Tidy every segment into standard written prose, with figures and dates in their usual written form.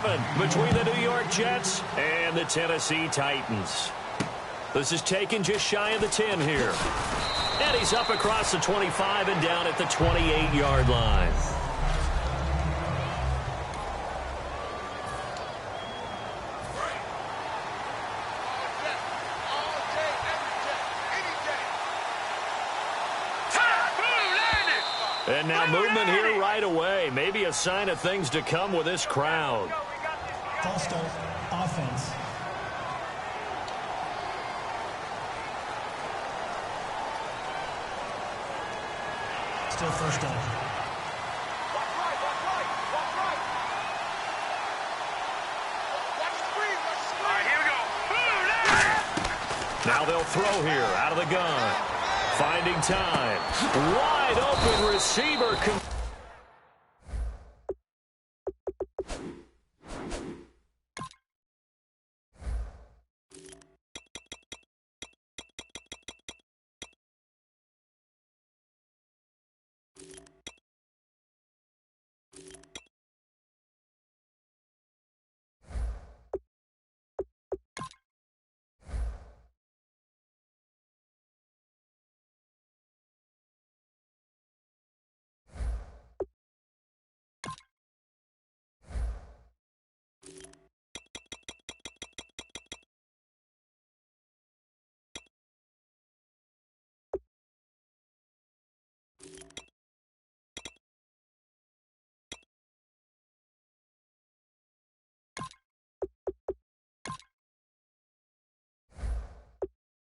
Between the New York Jets and the Tennessee Titans. This is taken just shy of the 10 here. And he's up across the 25 and down at the 28-yard line. And now movement here right away. Maybe a sign of things to come with this crowd. False start, offense. Still first down. Now they'll throw here out of the gun. Finding time. Wide open receiver.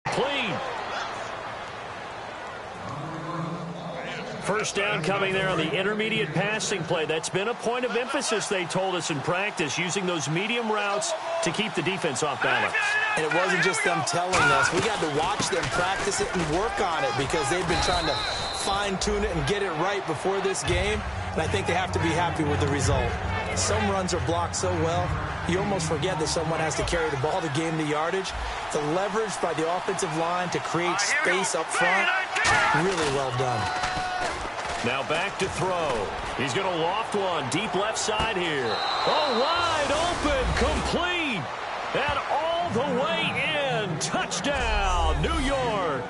Clean. First down coming there on the intermediate passing play. That's been a point of emphasis, they told us in practice, using those medium routes to keep the defense off balance. And it wasn't just them telling us. We got to watch them practice it and work on it because they've been trying to fine-tune it and get it right before this game. And I think they have to be happy with the result. Some runs are blocked so well, you almost forget that someone has to carry the ball to gain the yardage. The leverage by the offensive line to create space up front, really well done. Now back to throw. He's going to loft one deep left side here. Oh, wide open, complete, and all the way in. Touchdown, New York.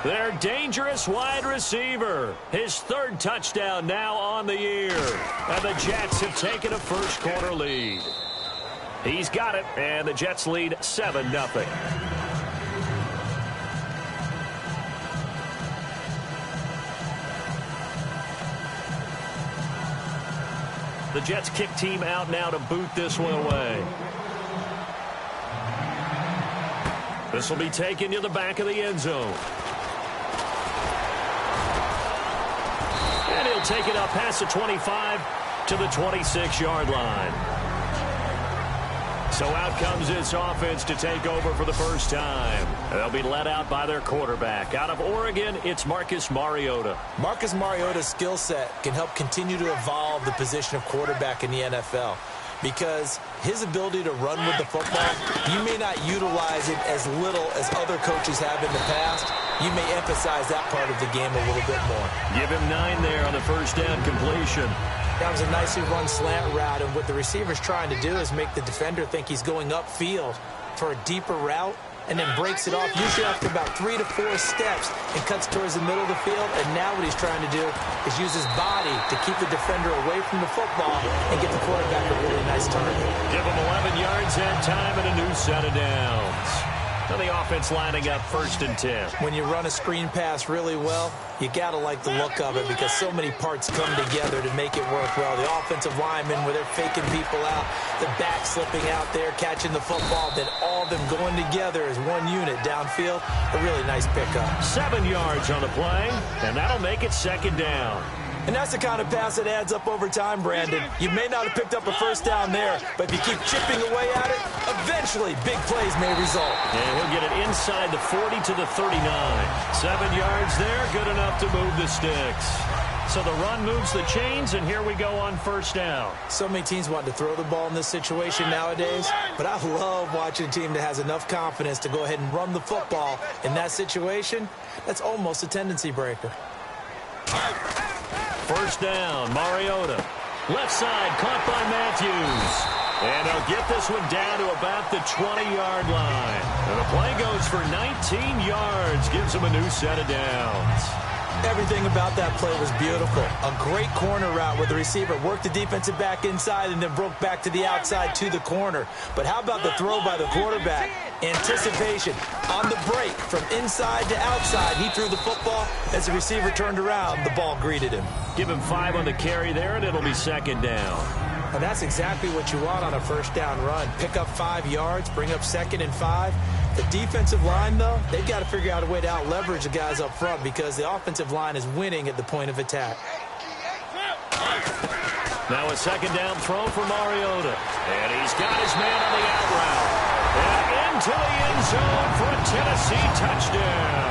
Their dangerous wide receiver. His third touchdown now on the year. And the Jets have taken a first-quarter lead. He's got it, and the Jets lead 7-0. The Jets kick team out now to boot this one away. This will be taken to the back of the end zone. And he'll take it up past the 25 to the 26-yard line. So out comes this offense to take over for the first time. They'll be led out by their quarterback. Out of Oregon, it's Marcus Mariota. Marcus Mariota's skill set can help continue to evolve the position of quarterback in the NFL because his ability to run with the football, you may not utilize it as little as other coaches have in the past. You may emphasize that part of the game a little bit more. Give him 9 there on the first down completion. That was a nicely run slant route, and what the receiver's trying to do is make the defender think he's going upfield for a deeper route and then breaks it off, usually after about 3 to 4 steps, and cuts towards the middle of the field. And now what he's trying to do is use his body to keep the defender away from the football and get the quarterback a really nice target. Give him 11 yards that time and a new set of downs. Now the offense lining up 1st and 10. When you run a screen pass really well, you got to like the look of it because so many parts come together to make it work well. The offensive linemen, where they're faking people out, the back slipping out there, catching the football, then all of them going together as one unit downfield. A really nice pickup. 7 yards on the play, and that'll make it 2nd down. And that's the kind of pass that adds up over time, Brandon. You may not have picked up a first down there, but if you keep chipping away at it, eventually big plays may result. And he'll get it inside the 40 to the 39. 7 yards there, good enough to move the sticks. So the run moves the chains, and here we go on 1st down. So many teams want to throw the ball in this situation nowadays, but I love watching a team that has enough confidence to go ahead and run the football. In that situation, that's almost a tendency breaker. 1st down, Mariota. Left side, caught by Matthews. they'll get this one down to about the 20-yard line. And the play goes for 19 yards, gives them a new set of downs. Everything about that play was beautiful. A great corner route where the receiver worked the defensive back inside and then broke back to the outside to the corner. But how about the throw by the quarterback? Anticipation on the break from inside to outside. He threw the football. As the receiver turned around, the ball greeted him. Give him 5 on the carry there, and it'll be second down. And that's exactly what you want on a first down run. Pick up 5 yards, bring up 2nd and 5. The defensive line, though, they've got to figure out a way to out-leverage the guys up front because the offensive line is winning at the point of attack. Now a second down throw for Mariota. And he's got his man on the out route. And into the end zone for a Tennessee touchdown.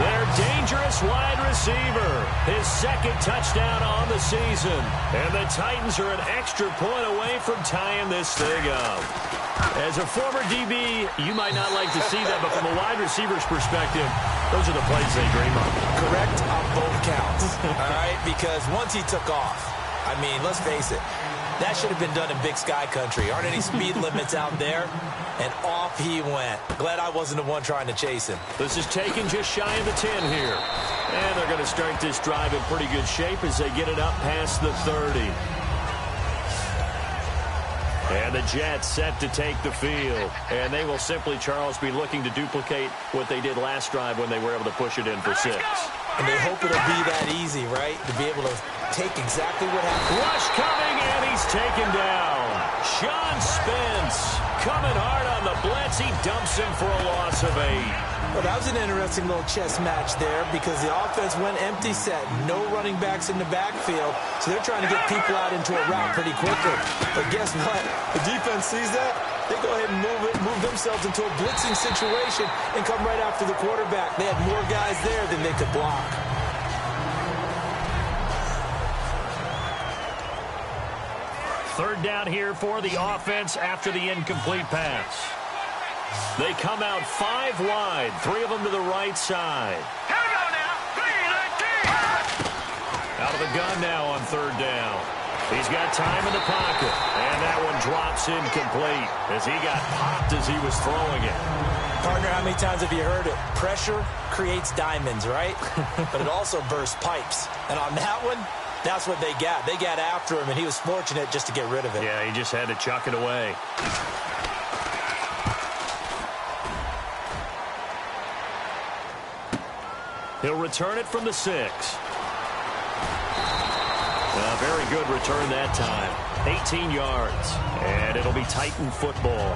Their dangerous wide receiver, his 2nd touchdown on the season. And the Titans are an extra point away from tying this thing up. As a former DB, you might not like to see that, but from a wide receiver's perspective, those are the plays they dream of. Correct on both counts, all right? Because once he took off, I mean, let's face it, that should have been done in Big Sky Country. Aren't any speed limits out there? And off he went. Glad I wasn't the one trying to chase him. This is taken just shy of the 10 here. And they're going to start this drive in pretty good shape as they get it up past the 30. And the Jets set to take the field. And they will simply, Charles, be looking to duplicate what they did last drive when they were able to push it in for 6. And they hope it'll be that easy, right? To be able to take exactly what happened. Rush coming, and he's taken down. Sean Spence coming hard on the blitz. He dumps him for a loss of 8. Well, that was an interesting little chess match there because the offense went empty set. No running backs in the backfield, so they're trying to get people out into a route pretty quickly. But guess what? The defense sees that. They go ahead and move themselves into a blitzing situation and come right after the quarterback. They had more guys there than they could block. Third down here for the offense after the incomplete pass. They come out 5 wide, 3 of them to the right side. Here we go now. 3-19. Out of the gun now on third down. He's got time in the pocket, and that one drops incomplete as he got popped as he was throwing it. Partner, how many times have you heard it? Pressure creates diamonds, right? But it also bursts pipes. And on that one, that's what they got. They got after him, and he was fortunate just to get rid of it. Yeah, he just had to chuck it away. He'll return it from the 6. Very good return that time. 18 yards. And it'll be Titan football.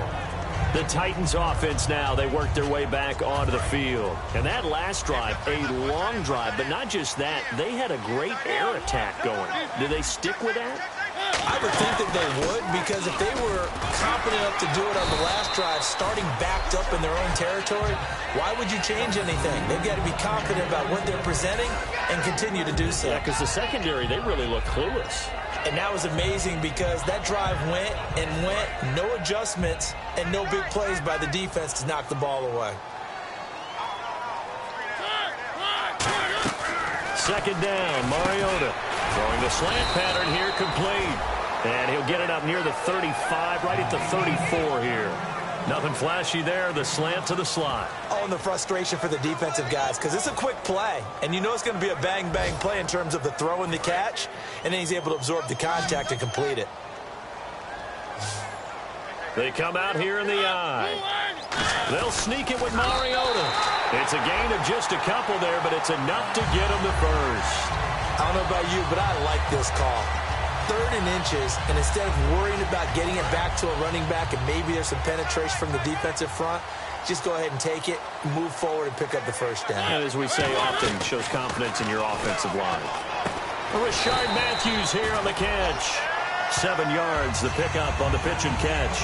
The Titans offense now, they work their way back onto the field. And that last drive, a long drive, but not just that, they had a great air attack going. Do they stick with that? I would think that they would, because if they were confident enough to do it on the last drive, starting backed up in their own territory, why would you change anything? They've got to be confident about what they're presenting and continue to do so. Yeah, because the secondary, they really look clueless. And that was amazing because that drive went and went, no adjustments, and no big plays by the defense to knock the ball away. Second down, Mariota throwing the slant pattern here, complete. And he'll get it up near the 35, right at the 34 here. Nothing flashy there, the slant to the slot. Oh, and the frustration for the defensive guys, because it's a quick play. And you know it's going to be a bang-bang play in terms of the throw and the catch, and then he's able to absorb the contact and complete it. They come out here in the eye. They'll sneak it with Mariota. It's a gain of just a couple there, but it's enough to get him the first. I don't know about you, but I like this call. 3rd and inches, and instead of worrying about getting it back to a running back and maybe there's some penetration from the defensive front, just go ahead and take it, move forward, and pick up the first down. And as we say often, shows confidence in your offensive line. Rashard Matthews here on the catch. 7 yards, the pickup on the pitch and catch.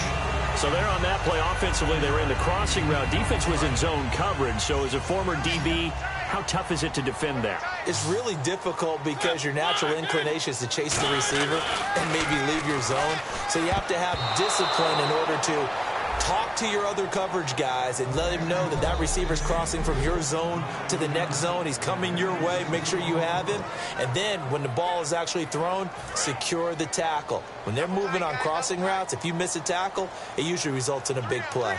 So they're on that play. Offensively, they ran the crossing route. Defense was in zone coverage. So as a former DB, how tough is it to defend that? It's really difficult because your natural inclination is to chase the receiver and maybe leave your zone. So you have to have discipline in order to Talk to your other coverage guys and let him know that that receiver's crossing from your zone to the next zone. He's coming your way. Make sure you have him. And then when the ball is actually thrown, secure the tackle. When they're moving on crossing routes, if you miss a tackle, it usually results in a big play.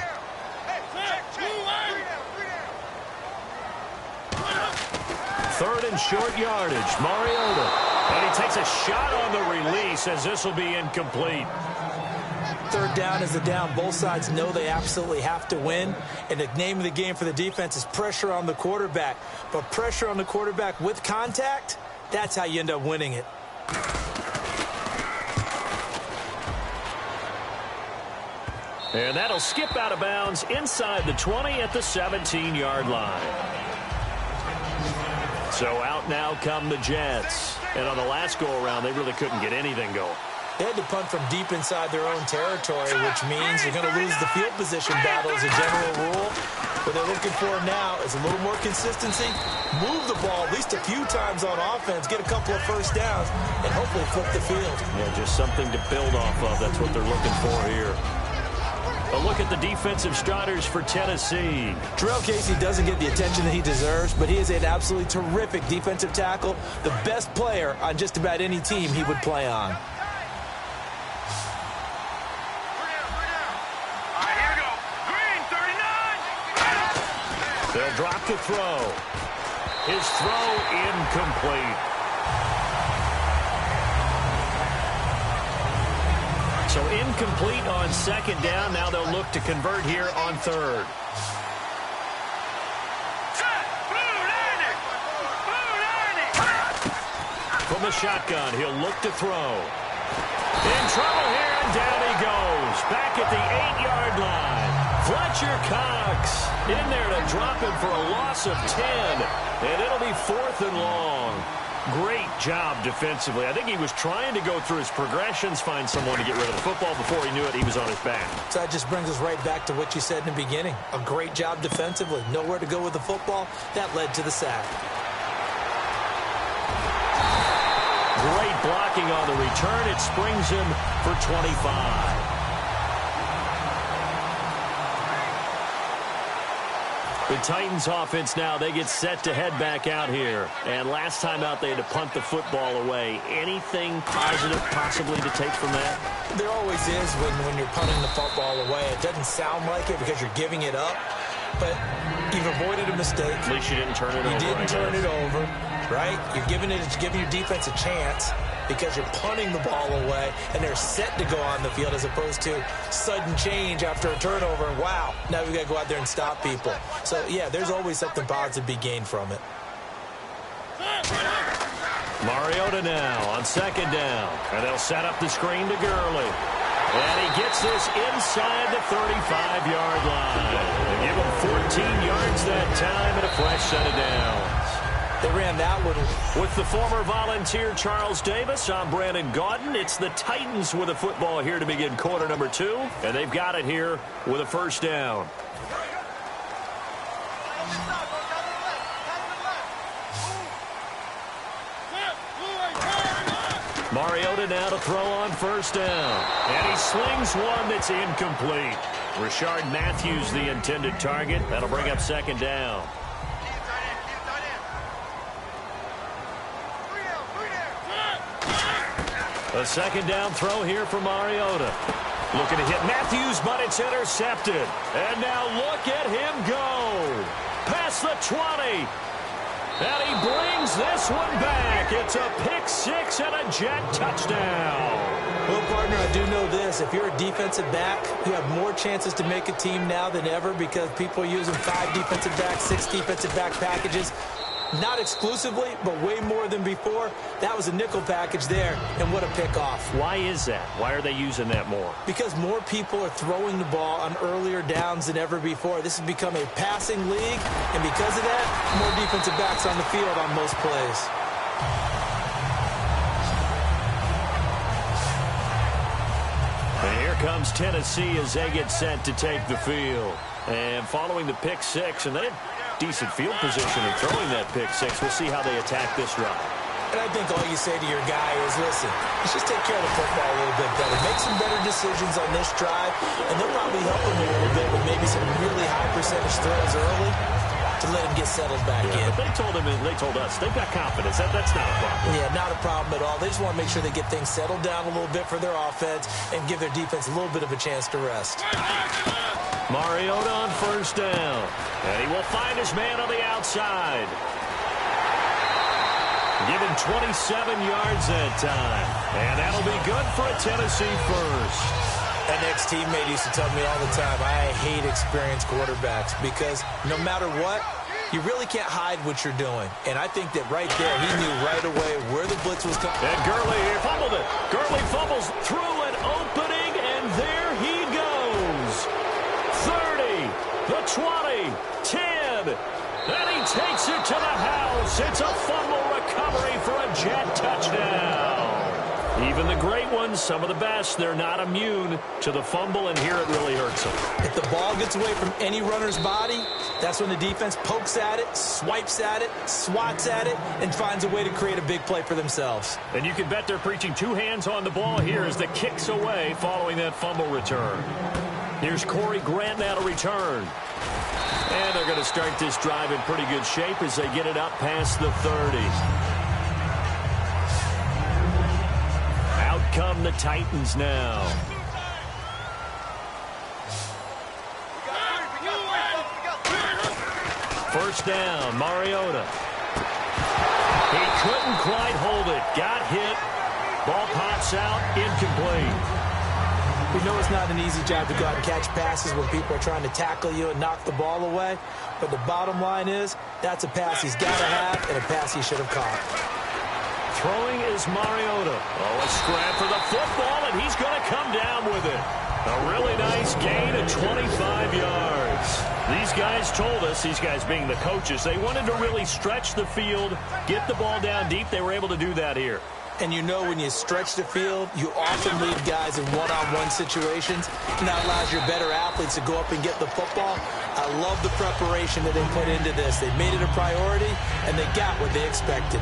Third and short yardage, Mariota. And he takes a shot on the release as this will be incomplete. Third down is the down. Both sides know they absolutely have to win. And the name of the game for the defense is pressure on the quarterback. But pressure on the quarterback with contact, that's how you end up winning it. And that'll skip out of bounds inside the 20 at the 17-yard line. So out now come the Jets. And on the last go-around, they really couldn't get anything going. They had to punt from deep inside their own territory, which means you're going to lose the field position battle as a general rule. What they're looking for now is a little more consistency, move the ball at least a few times on offense, get a couple of first downs, and hopefully flip the field. Yeah, just something to build off of. That's what they're looking for here. A look at the defensive starters for Tennessee. Terrell Casey doesn't get the attention that he deserves, but he is an absolutely terrific defensive tackle, the best player on just about any team he would play on. They'll drop the throw. His throw incomplete. So incomplete on second down. Now they'll look to convert here on third. From the shotgun, he'll look to throw. In trouble here, and down he goes. Back at the 8-yard line. Fletcher Cox in there to drop him for a loss of 10. And it'll be 4th and long. Great job defensively. I think he was trying to go through his progressions, find someone to get rid of the football. Before he knew it, he was on his back. So that just brings us right back to what you said in the beginning. A great job defensively. Nowhere to go with the football. That led to the sack. Great blocking on the return. It springs him for 25. The Titans offense now, they get set to head back out here. And last time out, they had to punt the football away. Anything positive possibly to take from that? There always is when you're punting the football away. It doesn't sound like it because you're giving it up, but you've avoided a mistake. At least you didn't turn it over. You didn't turn it over, right? You're giving your defense a chance because you're punting the ball away, and they're set to go on the field as opposed to sudden change after a turnover, and wow, now we've got to go out there and stop people. So, yeah, there's always something positive to be gained from it. Mariota now on second down, and they'll set up the screen to Gurley. And he gets this inside the 35-yard line. They give him 14 yards that time and a fresh set of downs. They ran that one. With the former Volunteer Charles Davis, I'm Brandon Gaudin. It's the Titans with a football here to begin quarter number 2, and they've got it here with a first down. Mariota now to throw on first down. And he slings one that's incomplete. Rashard Matthews, the intended target. That'll bring up second down. A second down throw here for Mariota. Looking to hit Matthews, but it's intercepted. And now look at him go. Past the 20. And he brings this one back. It's a pick six and a Jet touchdown. Well, partner, I do know this. If you're a defensive back, you have more chances to make a team now than ever because people are using 5 defensive backs, 6 defensive back packages. Not exclusively, but way more than before. That was a nickel package there, and what a pickoff. Why is that? Why are they using that more? Because more people are throwing the ball on earlier downs than ever before. This has become a passing league, and because of that, more defensive backs on the field on most plays. And here comes Tennessee as they get set to take the field. And following the pick six, and they had decent field position in throwing that pick six. We'll see how they attack this drive. And I think all you say to your guy is, listen, let's just take care of the football a little bit better. Make some better decisions on this drive, and they'll probably help him a little bit with maybe some really high percentage throws early to let him get settled back in. But they told us they've got confidence. That's not a problem. Yeah, not a problem at all. They just want to make sure they get things settled down a little bit for their offense and give their defense a little bit of a chance to rest. Mariota on first down. And he will find his man on the outside. Given 27 yards that time. And that'll be good for a Tennessee first. An ex-teammate used to tell me all the time, I hate experienced quarterbacks because no matter what, you really can't hide what you're doing. And I think that right there, he knew right away where the blitz was coming. And Gurley fumbled it. Gurley fumbles through an opening, and there he goes. 30, the 20, 10, and he takes it to the house. It's a fumble recovery for a Jet touchdown. Even the great ones, some of the best, they're not immune to the fumble, and here it really hurts them. If the ball gets away from any runner's body, that's when the defense pokes at it, swipes at it, swats at it, and finds a way to create a big play for themselves. And you can bet they're preaching two hands on the ball here as the kick's away following that fumble return. Here's Corey Grant now to return. And they're going to start this drive in pretty good shape as they get it up past the 30. Come the Titans now. First down, Mariota. He couldn't quite hold it. Got hit. Ball pops out, incomplete. We know it's not an easy job to go out and catch passes when people are trying to tackle you and knock the ball away. But the bottom line is, that's a pass he's got to have and a pass he should have caught. Throwing is Mariota. Oh, a scrap for the football, and he's going to come down with it. A really nice gain of 25 yards. These guys told us, these guys being the coaches, they wanted to really stretch the field, get the ball down deep. They were able to do that here. And you know when you stretch the field, you often leave guys in one-on-one situations, and that allows your better athletes to go up and get the football. I love the preparation that they put into this. They made it a priority, and they got what they expected.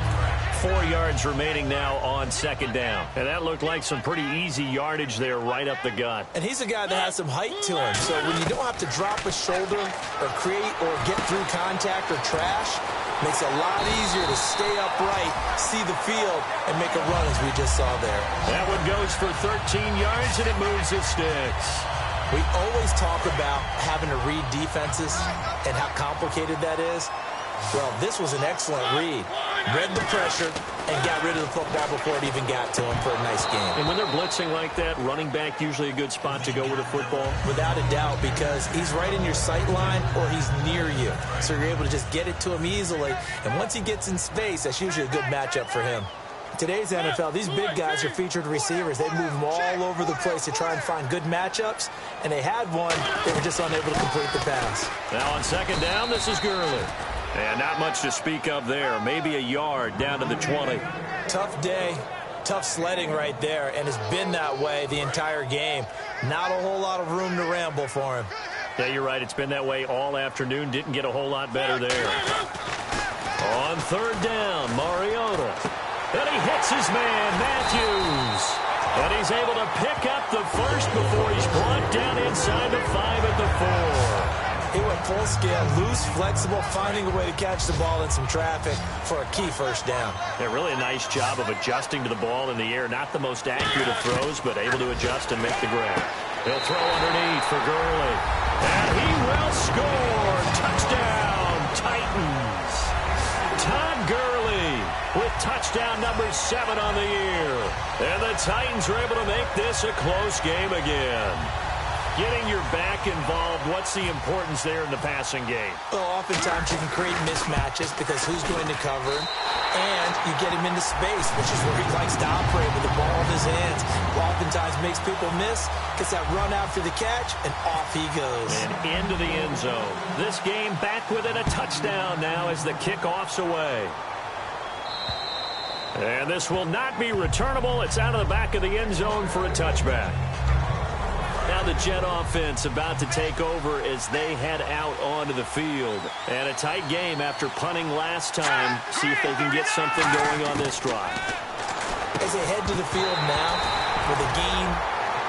4 yards remaining now on second down. And that looked like some pretty easy yardage there right up the gut. And he's a guy that has some height to him. So when you don't have to drop a shoulder or create or get through contact or trash, makes it a lot easier to stay upright, see the field, and make a run as we just saw there. That one goes for 13 yards, and it moves the sticks. We always talk about having to read defenses and how complicated that is. Well, this was an excellent read. Read the pressure and got rid of the football before it even got to him for a nice game. And when they're blitzing like that, running back usually a good spot to go with the football? Without a doubt, because he's right in your sight line or he's near you. So you're able to just get it to him easily. And once he gets in space, that's usually a good matchup for him. Today's NFL, these big guys are featured receivers. They move them all over the place to try and find good matchups. And they had one. They were just unable to complete the pass. Now on second down, this is Gurley. And not much to speak of there. Maybe a yard down to the 20. Tough day, tough sledding right there, and it's been that way the entire game. Not a whole lot of room to ramble for him. Yeah, you're right. It's been that way all afternoon. Didn't get a whole lot better there. On third down, Mariota. And he hits his man, Matthews. And he's able to pick up the first before he's brought down inside the 5 at the 4. He went full scale, loose, flexible, finding a way to catch the ball in some traffic for a key first down. Yeah, really a nice job of adjusting to the ball in the air. Not the most accurate of throws, but able to adjust and make the grab. He'll throw underneath for Gurley. And he will score. Touchdown, Titans. Todd Gurley with touchdown number 7 on the year. And the Titans are able to make this a close game again. Getting your back involved, what's the importance there in the passing game? Well, oftentimes you can create mismatches because who's going to cover him, and you get him into space, which is where he likes to operate with the ball in his hands. Oftentimes makes people miss, gets that run after the catch, and off he goes. And into the end zone. This game back with it, a touchdown now as the kickoff's away. And this will not be returnable. It's out of the back of the end zone for a touchback. Now now the Jet offense about to take over as they head out onto the field. And a tight game after punting last time. See if they can get something going on this drive. As they head to the field now, with a game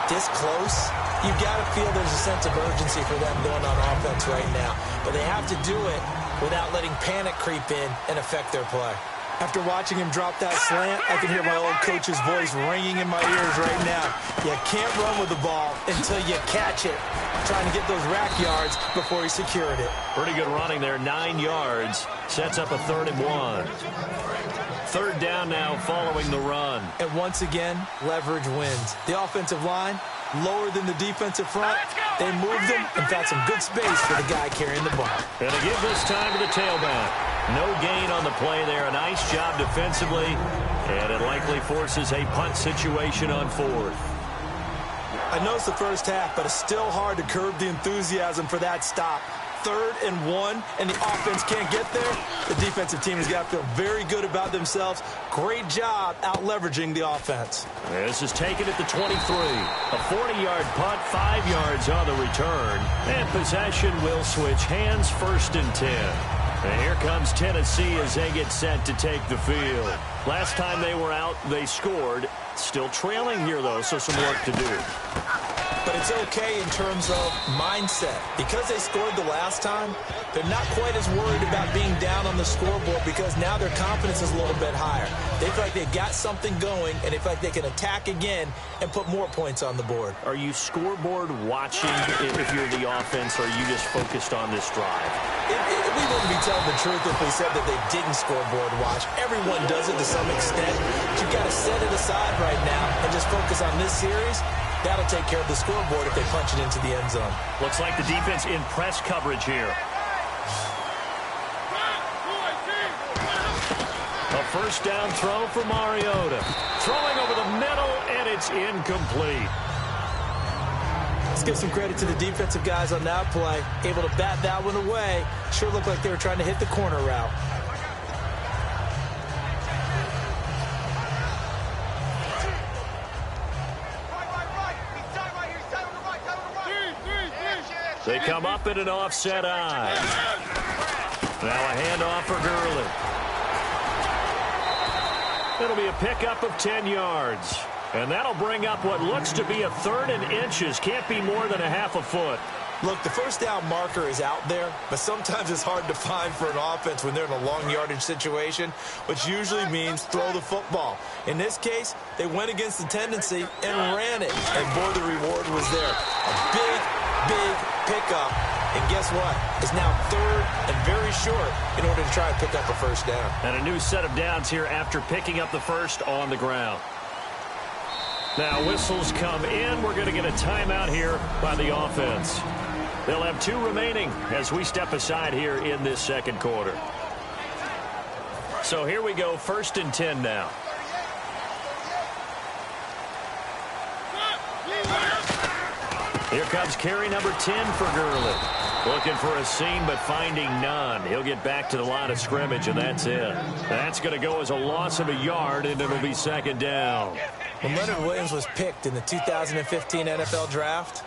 this close, you've got to feel there's a sense of urgency for them going on offense right now. But they have to do it without letting panic creep in and affect their play. After watching him drop that slant, I can hear my old coach's voice ringing in my ears right now. You can't run with the ball until you catch it. Trying to get those rack yards before he secured it. Pretty good running there, 9 yards. Sets up a 3rd and 1. 3rd down now following the run. And once again, leverage wins. The offensive line, lower than the defensive front. They moved them and found some good space for the guy carrying the ball. And to give this time to the tailback. No gain on the play there. A nice job defensively. And it likely forces a punt situation on 4th. I know it's the first half, but it's still hard to curb the enthusiasm for that stop. 3rd and 1, and the offense can't get there. The defensive team has got to feel very good about themselves. Great job out-leveraging the offense. This is taken at the 23. A 40-yard punt, 5 yards on the return. And possession will switch hands, 1st and 10. And here comes Tennessee as they get set to take the field. Last time they were out, they scored. Still trailing here, though, so some work to do. But it's okay in terms of mindset. Because they scored the last time, they're not quite as worried about being down on the scoreboard because now their confidence is a little bit higher. They feel like they've got something going, and they feel like they can attack again and put more points on the board. Are you scoreboard watching if you're the offense, or are you just focused on this drive? We wouldn't be telling the truth if we said that they didn't scoreboard watch. Everyone does it to some extent. But you've got to set it aside right now and just focus on this series. That'll take care of the scoreboard if they punch it into the end zone. Looks like the defense in press coverage here. A 1st down throw for Mariota. Throwing over the middle, and it's incomplete. Let's give some credit to the defensive guys on that play. Able to bat that one away. Sure looked like they were trying to hit the corner route. They come up in an offset eye. Now a handoff for Gurley. It'll be a pickup of 10 yards. And that'll bring up what looks to be a 3rd and inches. Can't be more than a half a foot. Look, the 1st down marker is out there, but sometimes it's hard to find for an offense when they're in a long yardage situation, which usually means throw the football. In this case, they went against the tendency and ran it. And boy, the reward was there. A big pickup. And guess what? It's now 3rd and very short in order to try and pick up a 1st down. And a new set of downs here after picking up the 1st on the ground. Now whistles come in. We're going to get a timeout here by the offense. They'll have 2 remaining as we step aside here in this 2nd quarter. So here we go, 1st and 10 now. Here comes carry number 10 for Gurley. Looking for a seam, but finding none. He'll get back to the line of scrimmage, and that's it. That's going to go as a loss of a yard, and it'll be 2nd down. When Leonard Williams was picked in the 2015 NFL Draft,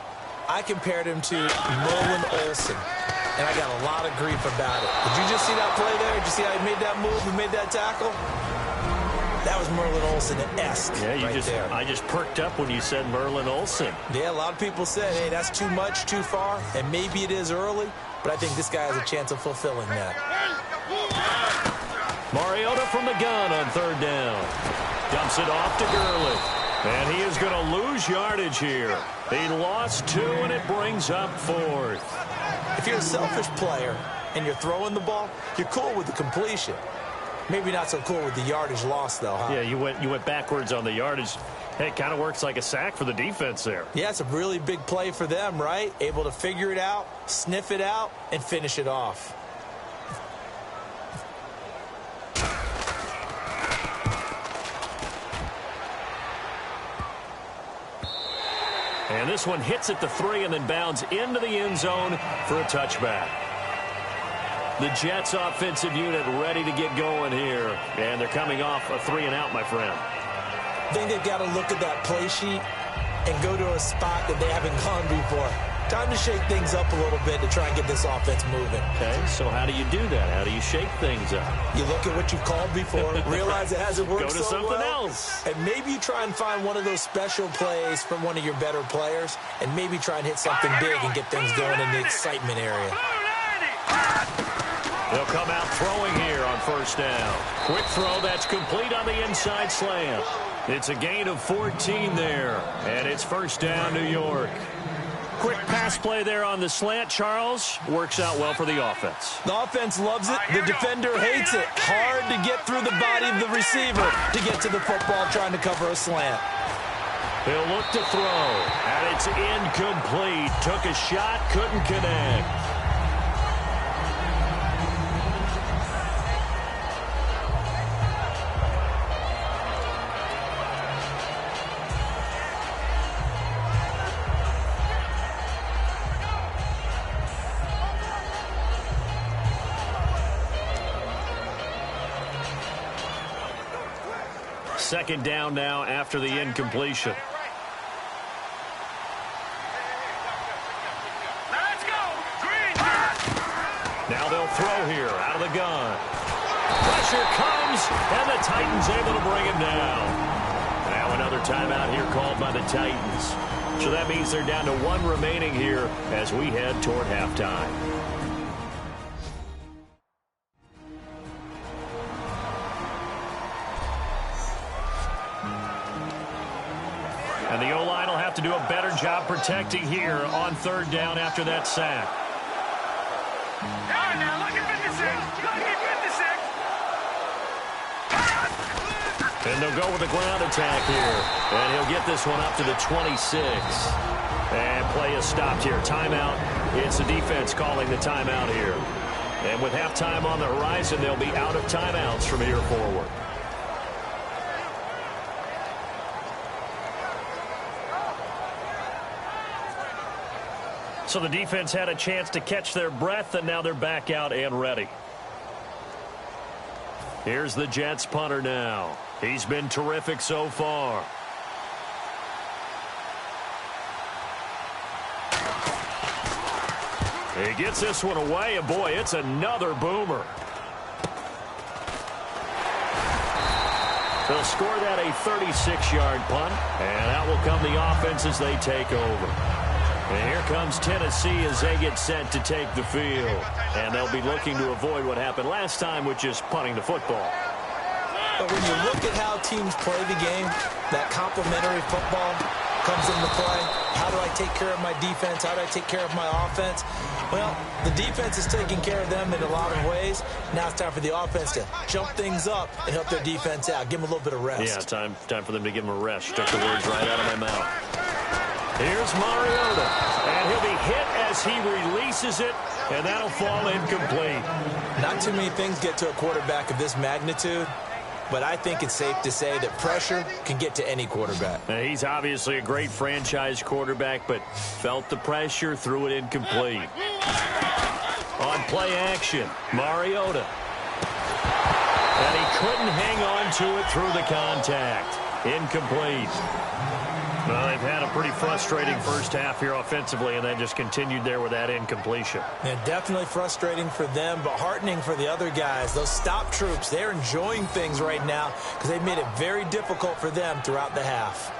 I compared him to Merlin Olsen, and I got a lot of grief about it. Did you just see that play there? Did you see how he made that move and made that tackle? That was Merlin Olsen-esque. Yeah, I just perked up when you said Merlin Olsen. Yeah, a lot of people said, hey, that's too much, too far, and maybe it is early, but I think this guy has a chance of fulfilling that. Mariota from the gun on 3rd down. Dumps it off to Gurley. And he is going to lose yardage here. He lost 2, and it brings up 4th. If you're a selfish player and you're throwing the ball, you're cool with the completion. Maybe not so cool with the yardage loss, though, huh? Yeah, you went backwards on the yardage. Hey, it kind of works like a sack for the defense there. Yeah, it's a really big play for them, right? Able to figure it out, sniff it out, and finish it off. And this one hits at the 3 and then bounds into the end zone for a touchback. The Jets offensive unit ready to get going here. And they're coming off a 3 and out, my friend. I think they've got to look at that play sheet and go to a spot that they haven't gone before. Time to shake things up a little bit to try and get this offense moving. Okay, so how do you do that? How do you shake things up? You look at what you've called before, realize it hasn't worked so well. Go to something else. And maybe you try and find one of those special plays from one of your better players, and maybe try and hit something big and get things going in the excitement area. They'll come out throwing here on first down. Quick throw that's complete on the inside slant. It's a gain of 14 there, and it's first down, New York. Quick pass play there on the slant, Charles. Works out well for the offense. The offense loves it. The defender hates it. Hard to get through the body of the receiver to get to the football trying to cover a slant. He'll look to throw, and it's incomplete. Took a shot, couldn't connect. Second down now after the incompletion. Let's go! Green! Now they'll throw here out of the gun. Pressure comes, and the Titans able to bring him down. Now another timeout here called by the Titans. So that means they're down to one remaining here as we head toward halftime. And the O-line will have to do a better job protecting here on third down after that sack. Down now, look at 56. Look at 56. And they'll go with a ground attack here. And he'll get this one up to the 26. And play is stopped here. Timeout. It's the defense calling the timeout here. And with halftime on the horizon, they'll be out of timeouts from here forward. So the defense had a chance to catch their breath, and now they're back out and ready. Here's the Jets punter now. He's been terrific so far. He gets this one away, and boy, it's another boomer. They'll score that a 36-yard punt, and out will come the offense as they take over. And here comes Tennessee as they get set to take the field. And they'll be looking to avoid what happened last time, which is punting the football. But when you look at how teams play the game, that complementary football comes into play. How do I take care of my defense? How do I take care of my offense? Well, the defense is taking care of them in a lot of ways. Now it's time for the offense to jump things up and help their defense out. Give them a little bit of rest. Yeah, time for them to give them a rest. Took the words right out of my mouth. Here's Mariota, and he'll be hit as he releases it, and that'll fall incomplete. Not too many things get to a quarterback of this magnitude, but I think it's safe to say that pressure can get to any quarterback. Now, he's obviously a great franchise quarterback, but felt the pressure, threw it incomplete. On play action, Mariota. And he couldn't hang on to it through the contact. Incomplete. Well, they've had a pretty frustrating first half here offensively, and then just continued there with that incompletion. Yeah, definitely frustrating for them, but heartening for the other guys. Those stop troops, they're enjoying things right now because they've made it very difficult for them throughout the half.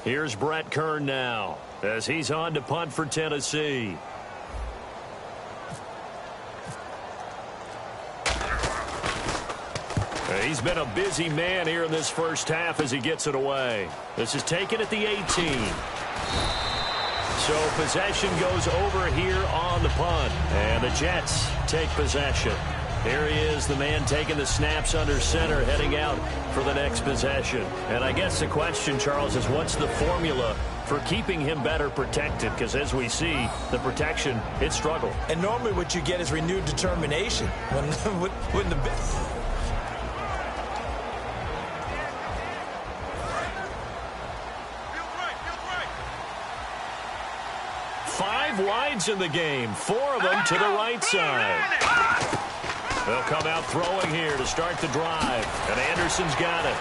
Here's Brett Kern now as he's on to punt for Tennessee. He's been a busy man here in this first half as he gets it away. This is taken at the 18. So possession goes over here on the punt, and the Jets take possession. Here he is, the man taking the snaps under center, heading out for the next possession. And I guess the question, Charles, is what's the formula for keeping him better protected? Because as we see, the protection, it struggled. And normally what you get is renewed determination. When the... 5 wides in the game, 4 of them to the right side. They'll come out throwing here to start the drive, and Anderson's got it.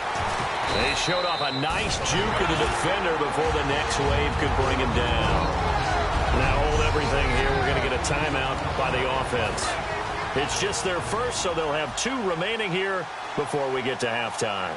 They showed off a nice juke of the defender before the next wave could bring him down. Now hold everything here. We're going to get a timeout by the offense. It's just their first, so they'll have 2 remaining here before we get to halftime.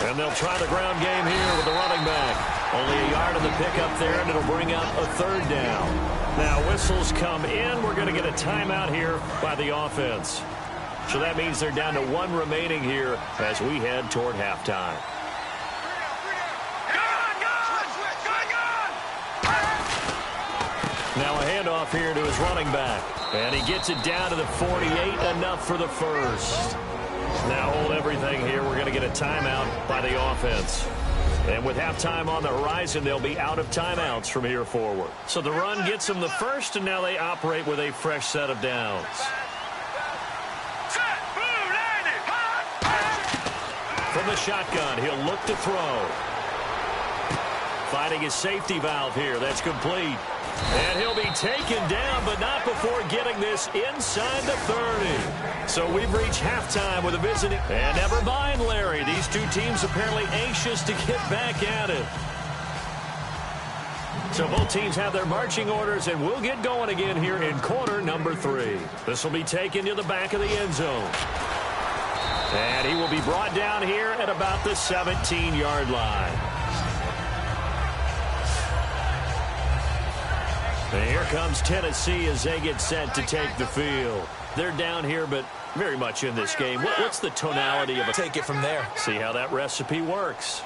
And they'll try the ground game here with the running back. Only a yard on the pickup there, and it'll bring up a 3rd down. Now whistles come in. We're going to get a timeout here by the offense. So that means they're down to 1 remaining here as we head toward halftime. Now a handoff here to his running back. And he gets it down to the 48, enough for the first. Now hold everything here. We're going to get a timeout by the offense. And with halftime on the horizon, they'll be out of timeouts from here forward. So the run gets them the first, and now they operate with a fresh set of downs. From the shotgun, he'll look to throw. Finding his safety valve here. That's complete. And he'll be taken down, but not before getting this inside the 30. So we've reached halftime with a visiting. And never mind, Larry. These 2 teams apparently anxious to get back at it. So both teams have their marching orders, and we'll get going again here in quarter number 3. This will be taken to the back of the end zone. And he will be brought down here at about the 17-yard line. And here comes Tennessee as they get set to take the field. They're down here, but very much in this game. What's the tonality of a... Take it from there. See how that recipe works.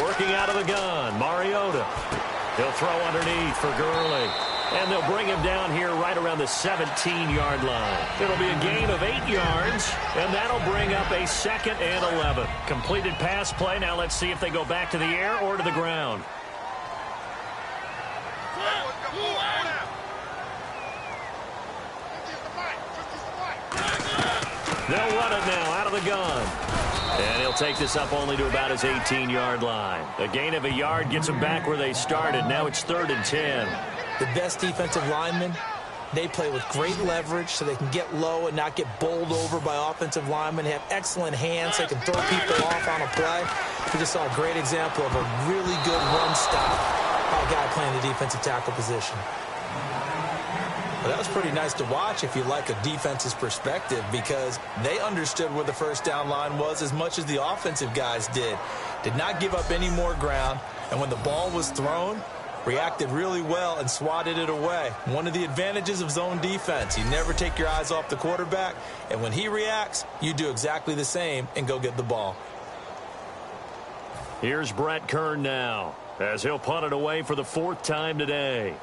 Working out of the gun, Mariota. He'll throw underneath for Gurley. And they'll bring him down here right around the 17-yard line. It'll be a gain of 8 yards, and that'll bring up a 2nd and 11. Completed pass play. Now let's see if they go back to the air or to the ground. They'll run it now out of the gun. And he'll take this up only to about his 18-yard line. A gain of a yard gets them back where they started. Now it's 3rd and 10. The best defensive linemen, they play with great leverage so they can get low and not get bowled over by offensive linemen. They have excellent hands. They can throw people off on a play. We just saw a great example of a really good run stop by a guy playing the defensive tackle position. Well, that was pretty nice to watch if you like a defense's perspective, because they understood where the first down line was as much as the offensive guys did. Did not give up any more ground, and when the ball was thrown, reacted really well and swatted it away. One of the advantages of zone defense, you never take your eyes off the quarterback, and when he reacts, you do exactly the same and go get the ball. Here's Brett Kern now, as he'll punt it away for the 4th time today.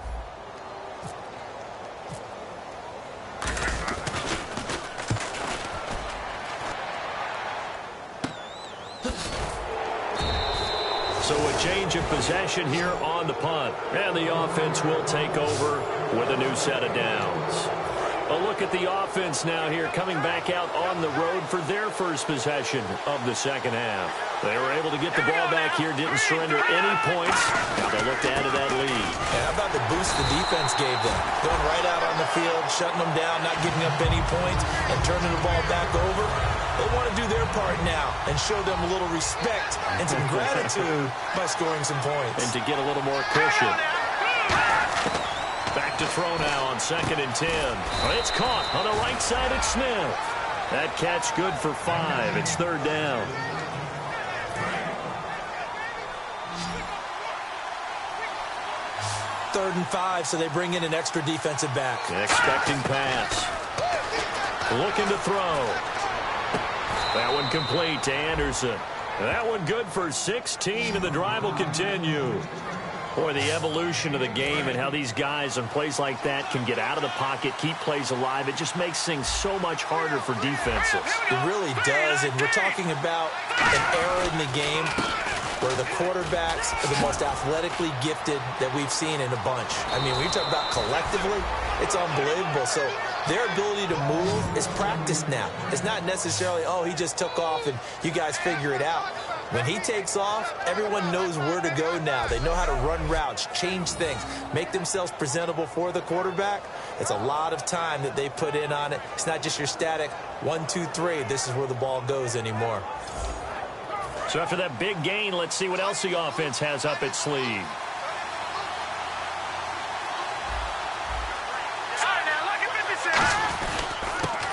So a change of possession here on the punt. And the offense will take over with a new set of downs. A look at the offense now here, coming back out on the road for their first possession of the 2nd half. They were able to get the ball back here, didn't surrender any points. Now they look to add to that lead. And how about the boost the defense gave them? Going right out on the field, shutting them down, not giving up any points, and turning the ball back over. They want to do their part now and show them a little respect and some gratitude by scoring some points. And to get a little more cushion. Back to throw now on 2nd and 10. It's caught on the right side at Smith. That catch good for 5. It's 3rd down. Third and 5, so they bring in an extra defensive back. Expecting pass. Looking to throw. That one complete to Anderson. That one good for 16, and the drive will continue. Boy, the evolution of the game and how these guys on plays like that can get out of the pocket, keep plays alive, it just makes things so much harder for defenses. It really does, and we're talking about an era in the game where the quarterbacks are the most athletically gifted that we've seen in a bunch. I mean, when you talk about collectively, it's unbelievable. So their ability to move is practiced now. It's not necessarily, oh, he just took off and you guys figure it out. When he takes off, everyone knows where to go now. They know how to run routes, change things, make themselves presentable for the quarterback. It's a lot of time that they put in on it. It's not just your static 1, 2, 3. This is where the ball goes anymore. So after that big gain, let's see what else the offense has up its sleeve.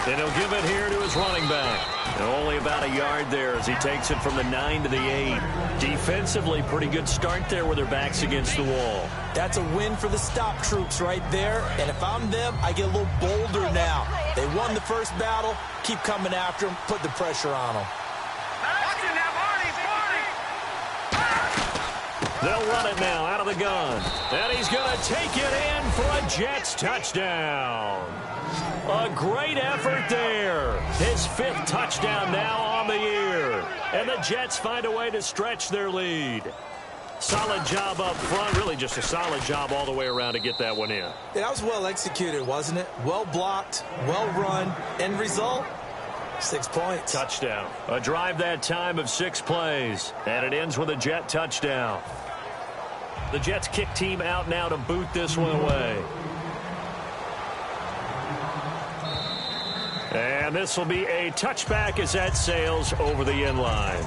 And he'll give it here to his running back. And only about a yard there as he takes it from the 9 to the 8. Defensively, pretty good start there with their backs against the wall. That's a win for the stop troops right there. And if I'm them, I get a little bolder now. They won the first battle. Keep coming after them. Put the pressure on them. They'll run it now out of the gun. And he's going to take it in for a Jets touchdown. A great effort there. His 5th touchdown now on the year. And the Jets find a way to stretch their lead. Solid job up front. Really just a solid job all the way around to get that one in. Yeah, that was well executed, wasn't it? Well blocked, well run. End result, 6 points. Touchdown. A drive that time of 6 plays. And it ends with a Jet touchdown. The Jets kick team out now to boot this one away. And this will be a touchback as that sails over the end line.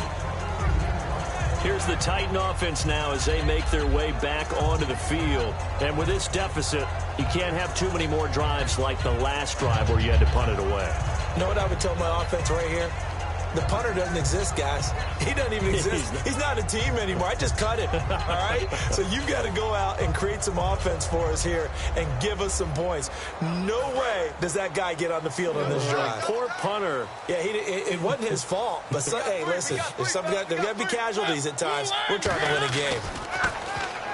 Here's the Titan offense now as they make their way back onto the field. And with this deficit, you can't have too many more drives like the last drive where you had to punt it away. You know what I would tell my offense right here? The punter doesn't exist, guys. He doesn't even exist. He's not a team anymore. I just cut him, all right? So you've got to go out and create some offense for us here and give us some points. No way does that guy get on the field on this drive. Poor punter. Yeah, it wasn't his fault. But, hey, listen, there's got to be casualties at times. We're trying to win a game.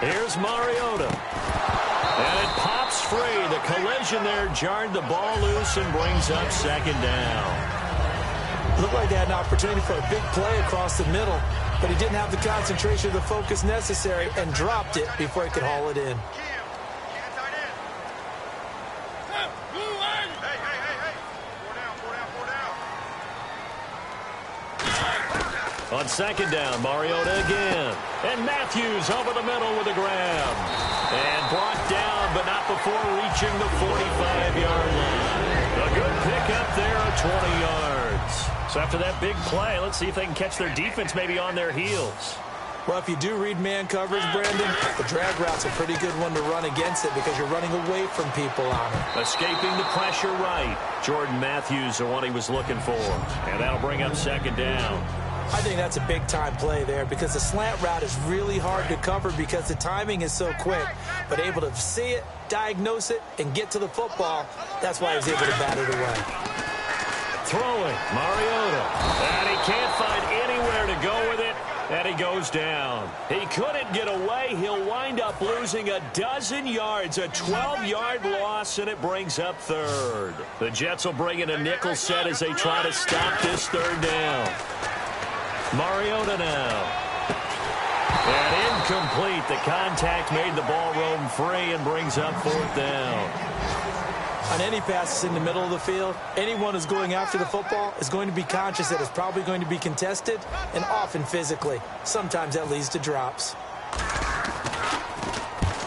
Here's Mariota. And it pops free. The collision there jarred the ball loose and brings up 2nd down. Looked like they had an opportunity for a big play across the middle, but he didn't have the concentration or the focus necessary and dropped it before he could haul it in. On 2nd down, Mariota again. And Matthews over the middle with a grab. And brought down, but not before reaching the 45-yard line. A good pickup there at 20 yards. So after that big play, let's see if they can catch their defense maybe on their heels. Well, if you do read man coverage, Brandon, the drag route's a pretty good one to run against it because you're running away from people on it. Escaping the pressure right. Jordan Matthews, the one he was looking for. And that'll bring up 2nd down. I think that's a big-time play there because the slant route is really hard to cover because the timing is so quick. But able to see it, diagnose it, and get to the football, that's why he was able to bat it away. Throwing, Mariota. And he can't find anywhere to go with it, and he goes down. He couldn't get away. He'll wind up losing a dozen yards, a 12-yard loss, and it brings up 3rd. The Jets will bring in a nickel set as they try to stop this 3rd down. Mariota now. And incomplete. The contact made the ball roam free and brings up 4th down. On any passes in the middle of the field, anyone who's going after the football is going to be conscious that it's probably going to be contested and often physically. Sometimes that leads to drops.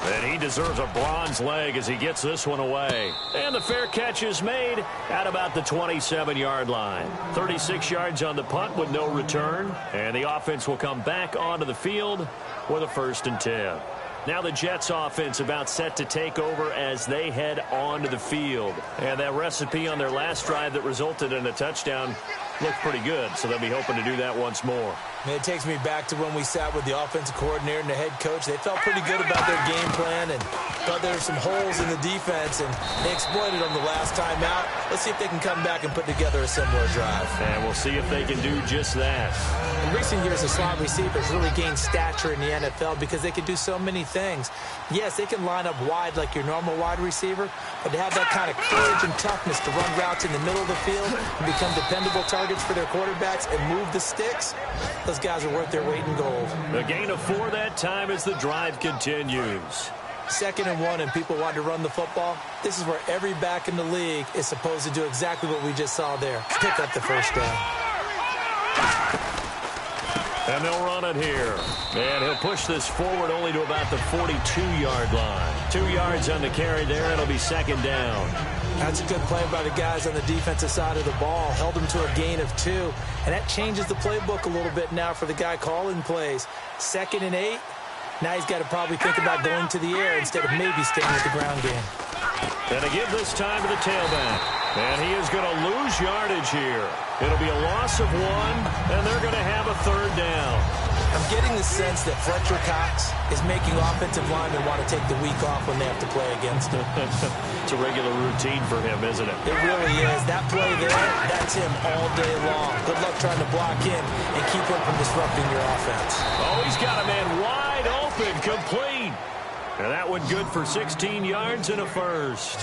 And he deserves a bronze leg as he gets this one away. And the fair catch is made at about the 27-yard line. 36 yards on the punt with no return. And the offense will come back onto the field with a 1st and 10. Now the Jets offense about set to take over as they head onto the field. And that recipe on their last drive that resulted in a touchdown looked pretty good, so they'll be hoping to do that once more. It takes me back to when we sat with the offensive coordinator and the head coach. They felt pretty good about their game plan and thought there were some holes in the defense, and they exploited them the last time out. Let's see if they can come back and put together a similar drive. And we'll see if they can do just that. In recent years, the slot receivers really gained stature in the NFL because they can do so many things. Yes, they can line up wide like your normal wide receiver, but to have that kind of courage and toughness to run routes in the middle of the field and become dependable targets, targets for their quarterbacks and move the sticks, those guys are worth their weight in gold. A gain of 4 that time as the drive continues. 2nd and 1 and people want to run the football. This is where every back in the league is supposed to do exactly what we just saw there. Pick up the first down. And they'll run it here. And he'll push this forward only to about the 42-yard line. 2 yards on the carry there. It'll be 2nd down. That's a good play by the guys on the defensive side of the ball. Held them to a gain of 2. And that changes the playbook a little bit now for the guy calling plays. 2nd and 8. Now he's got to probably think about going to the air instead of maybe staying with the ground game. And to give this time to the tailback. And he is going to lose yardage here. It'll be a loss of 1, and they're going to have a 3rd down. I'm getting the sense that Fletcher Cox is making offensive linemen want to take the week off when they have to play against him. It's a regular routine for him, isn't it? It really is. That play there, that's him all day long. Good luck trying to block in and keep him from disrupting your offense. Oh, he's got a man wide open, complete. And that one good for 16 yards and a first.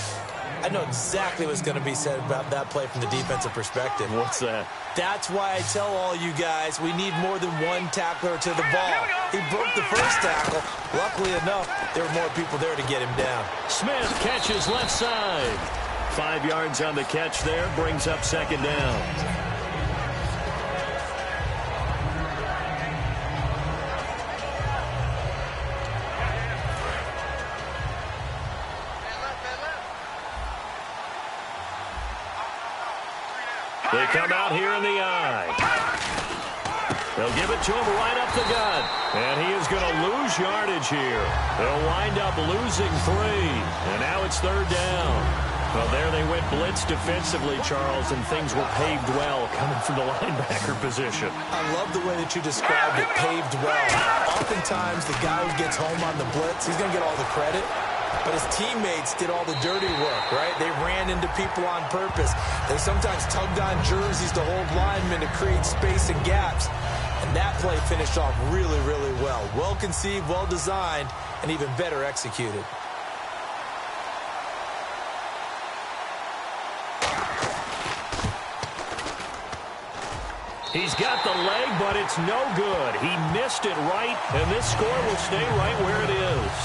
I know exactly what's going to be said about that play from the defensive perspective. What's that? That's why I tell all you guys we need more than one tackler to the ball. He broke the first tackle. Luckily enough, there were more people there to get him down. Smith catches left side. 5 yards on the catch there, brings up 2nd down. They come out here in the eye. They'll give it to him right up the gut. And he is going to lose yardage here. They'll wind up losing 3. And now it's 3rd down. Well, there they went blitz defensively, Charles, and things were paved well coming from the linebacker position. I love the way that you described it, paved well. Oftentimes, the guy who gets home on the blitz, he's going to get all the credit. But his teammates did all the dirty work, right? They ran into people on purpose. They sometimes tugged on jerseys to hold linemen to create space and gaps. And that play finished off really, really well. Well conceived, well designed, and even better executed. He's got the leg, but it's no good. He missed it right, and this score will stay right where it is.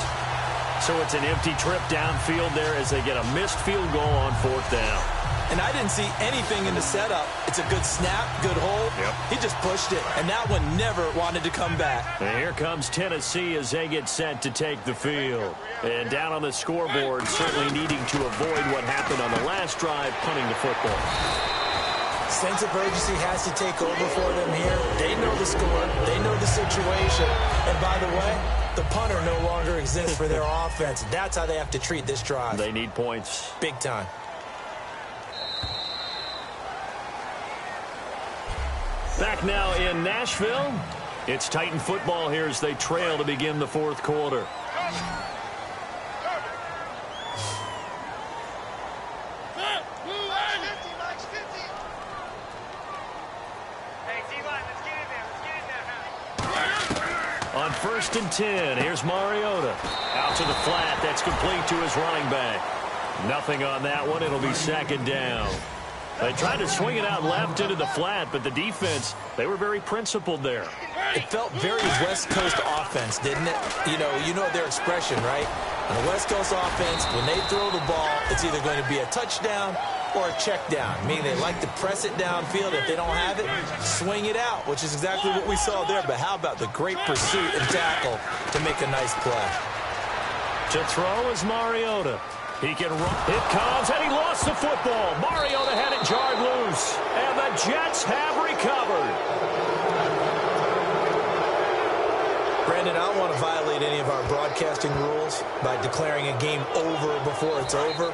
So it's an empty trip downfield there as they get a missed field goal on 4th down. And I didn't see anything in the setup. It's a good snap, good hold. Yep. He just pushed it, and that one never wanted to come back. And here comes Tennessee as they get set to take the field. And down on the scoreboard, certainly needing to avoid what happened on the last drive, punting the football. Sense of urgency has to take over for them here. They know the score. They know the situation. And by the way, the punter no longer exists for their offense. That's how they have to treat this drive. They need points. Big time. Back now in Nashville. It's Titan football here as they trail to begin the 4th quarter. On 1st and 10, here's Mariota. Out to the flat. That's complete to his running back. Nothing on that one. It'll be 2nd down. They tried to swing it out left into the flat, but the defense, they were very principled there. It felt very West Coast offense, didn't it? You know their expression, right? On the West Coast offense, when they throw the ball, it's either going to be a touchdown or a check down, meaning they like to press it downfield. If they don't have it, swing it out, which is exactly what we saw there. But how about the great pursuit and tackle to make a nice play? To throw is Mariota. He can run. It comes, and he lost the football. Mariota had it jarred loose, and the Jets have recovered. Brandon, I don't want to violate any of our broadcasting rules by declaring a game over before it's over,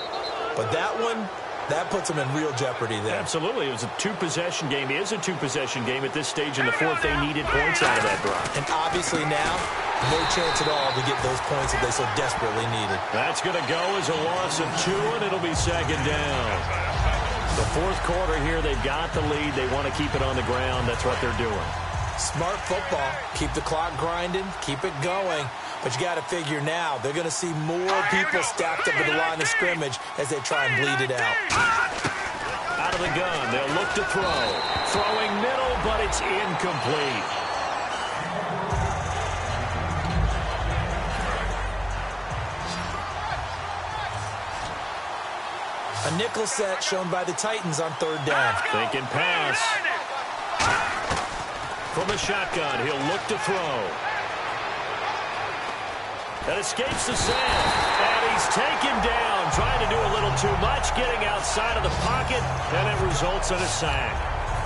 but that one, that puts them in real jeopardy there. Absolutely. It was a 2-possession game. It is a 2-possession game at this stage in the 4th. They needed points out of that drive. And obviously now, no chance at all to get those points that they so desperately needed. That's going to go as a loss of 2, and it'll be 2nd down. The 4th quarter here, they've got the lead. They want to keep it on the ground. That's what they're doing. Smart football. Keep the clock grinding. Keep it going. But you got to figure now, they're going to see more people stacked up at the line of scrimmage as they try and bleed it out. Out out of the gun. They'll look to throw. Throwing middle, but it's incomplete. A nickel set shown by the Titans on third down. Thinking pass. From the shotgun, he'll look to throw. That escapes the sand. And he's taken down, trying to do a little too much, getting outside of the pocket, and it results in a sack.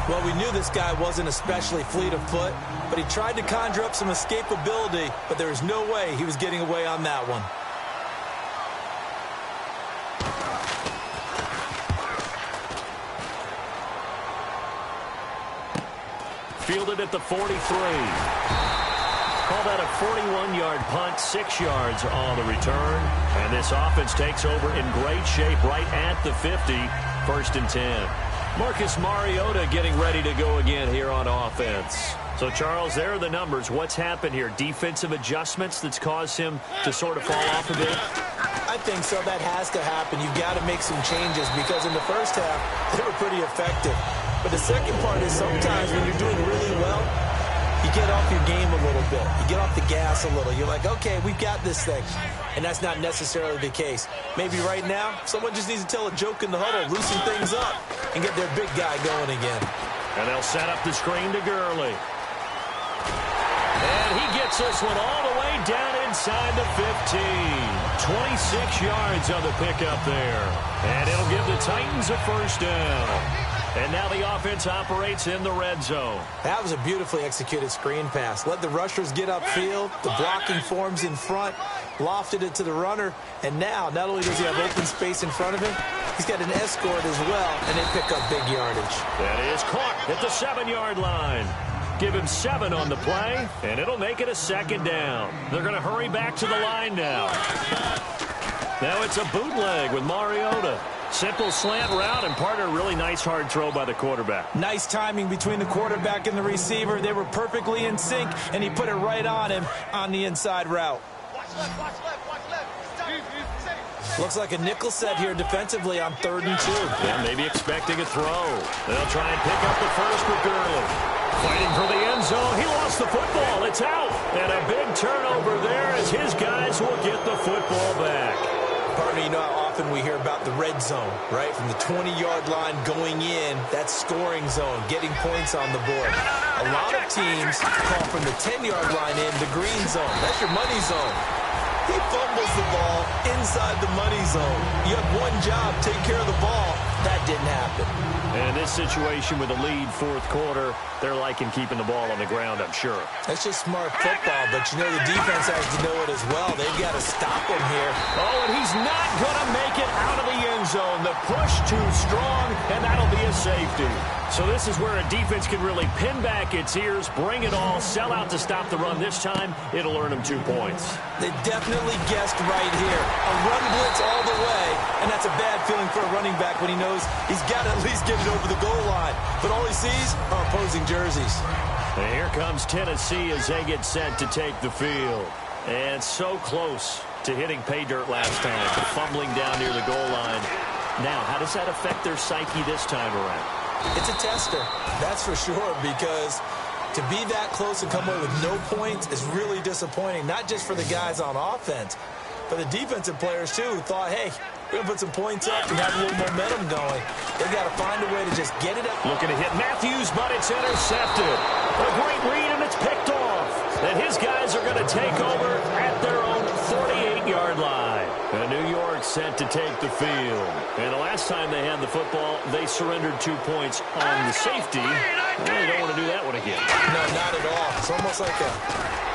Well, we knew this guy wasn't especially fleet of foot, but he tried to conjure up some escapability, but there was no way he was getting away on that one. Fielded at the 43. Call that a 41-yard punt, 6 yards on the return. And this offense takes over in great shape right at the 50, 1st and 10. Marcus Mariota getting ready to go again here on offense. So, Charles, there are the numbers. What's happened here? Defensive adjustments that's caused him to sort of fall off a bit? I think so. That has to happen. You've got to make some changes because in the first half, they were pretty effective. But the second part is sometimes when you're doing really well, you get off your game a little bit. You get off the gas a little. You're like, okay, we've got this thing. And that's not necessarily the case. Maybe right now, someone just needs to tell a joke in the huddle, loosen things up, and get their big guy going again. And they'll set up the screen to Gurley. And he gets this one all the way down inside the 15. 26 yards on the pickup there. And it'll give the Titans a first down. And now the offense operates in the red zone. That was a beautifully executed screen pass. Let the rushers get upfield. The blocking forms in front. Lofted it to the runner. And now, not only does he have open space in front of him, he's got an escort as well, and they pick up big yardage. That is caught at the 7-yard line. Give him 7 on the play, and it'll make it a second down. They're going to hurry back to the line now. Now it's a bootleg with Mariota. Simple slant route, and partner, really nice hard throw by the quarterback. Nice timing between the quarterback and the receiver. They were perfectly in sync, and he put it right on him on the inside route. Watch left, watch left, watch left. Looks like a nickel set here defensively on 3rd and 2. Yeah, maybe expecting a throw. They'll try and pick up the first with Gurley. Fighting for the end zone. He lost the football. It's out. And a big turnover there as his guys will get the football back. Partner, you know how often we hear about the red zone, right? From the 20-yard line going in, that scoring zone, getting points on the board. A lot of teams call from the 10-yard line in the green zone. That's your money zone. He fumbles the ball inside the money zone. You have one job, take care of the ball. That didn't happen. And this situation with a lead 4th quarter, they're liking keeping the ball on the ground, I'm sure. That's just smart football, but you know the defense has to know it as well. They've got to stop him here. Oh, and he's not going to make it out of the end zone. The push too strong, and that'll be a safety. So this is where a defense can really pin back its ears, bring it all, sell out to stop the run. This time, it'll earn them 2 points. They definitely guessed right here. A run blitz all the way, and that's a bad feeling for a running back when he knows he's got to at least get it over the goal line. But all he sees are opposing jerseys. And here comes Tennessee as they get set to take the field. And so close to hitting pay dirt last time, fumbling down near the goal line. Now, how does that affect their psyche this time around? It's a tester, that's for sure, because to be that close and come away with no points is really disappointing, not just for the guys on offense, but the defensive players, too, who thought, hey, we're going to put some points up and have a little momentum going. They've got to find a way to just get it up. Looking to hit Matthews, but it's intercepted. A great read, and it's picked off. And his guys are going to take over at their own 48-yard line. And New York set to take the field. And the last time they had the football, they surrendered 2 points on the safety. Well, they don't want to do that one again. No, not at all. It's almost like a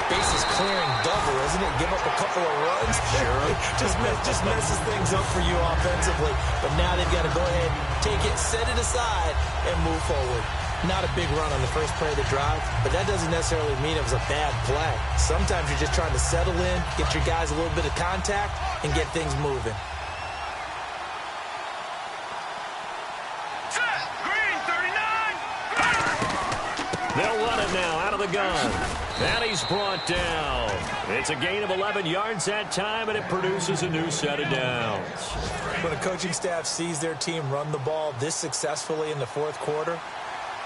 bases clearing double, isn't it? Give up a couple of runs. Sure. just messes things up for you offensively. But now they've got to go ahead, take it, set it aside, and move forward. Not a big run on the first play of the drive, but that doesn't necessarily mean it was a bad play. Sometimes you're just trying to settle in, get your guys a little bit of contact, and get things moving. Green, 39! They'll run it now out of the gun. And he's brought down. It's a gain of 11 yards that time, and it produces a new set of downs. When a coaching staff sees their team run the ball this successfully in the fourth quarter,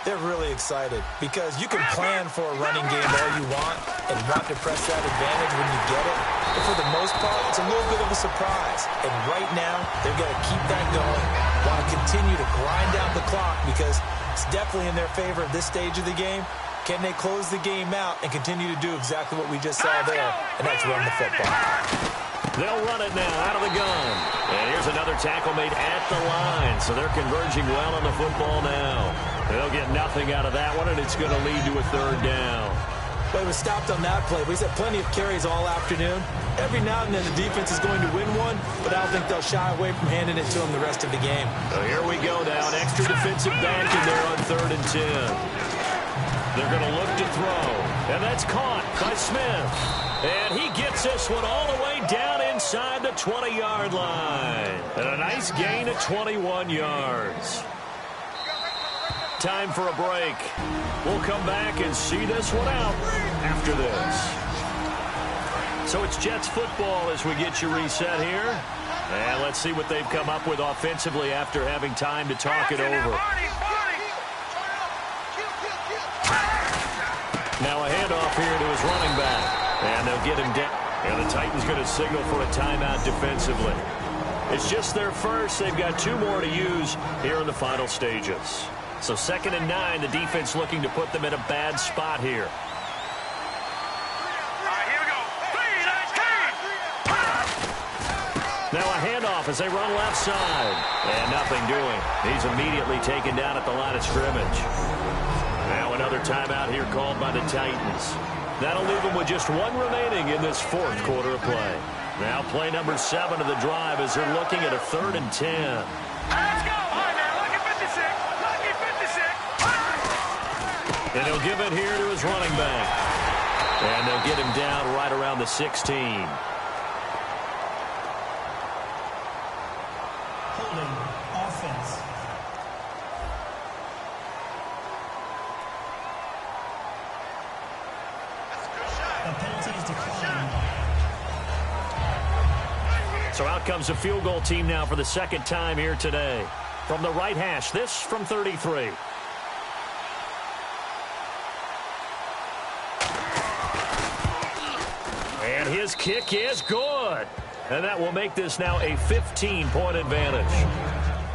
they're really excited because you can plan for a running game all you want and want to press that advantage when you get it. But for the most part, it's a little bit of a surprise. And right now, they're going to keep that going, want to continue to grind out the clock because it's definitely in their favor at this stage of the game. Can they close the game out and continue to do exactly what we just saw there, and that's run the football? They'll run it now out of the gun. And here's another tackle made at the line, so they're converging well on the football now. They'll get nothing out of that one, and it's going to lead to a third down. Well, he was stopped on that play, but he's had plenty of carries all afternoon. Every now and then the defense is going to win one, but I don't think they'll shy away from handing it to him the rest of the game. So here we go now, an extra defensive back in there on 3rd and 10. They're going to look to throw, and that's caught by Smith. And he gets this one all the way down inside the 20-yard line. And a nice gain of 21 yards. Time for a break. We'll come back and see this one out after this. So it's Jets football as we get you reset here. And let's see what they've come up with offensively after having time to talk it over. Now a handoff here to his running back. And they'll get him down. And the Titans going to signal for a timeout defensively. It's just their first. They've got 2 more to use here in the final stages. So 2nd and 9, the defense looking to put them in a bad spot here. All right, here we go. Now a handoff as they run left side. And nothing doing. He's immediately taken down at the line of scrimmage. Now another timeout here called by the Titans. That'll leave them with just 1 remaining in this 4th quarter of play. Now play number 7 of the drive as they're looking at a 3rd and 10. Let's go. All right, now, lucky 56. Lucky 56. And he'll give it here to his running back. And they'll get him down right around the 16. Holding offense. The penalty is declined. So out comes a field goal team now for the 2nd time here today. From the right hash, this from 33. And his kick is good. And that will make this now a 15-point advantage.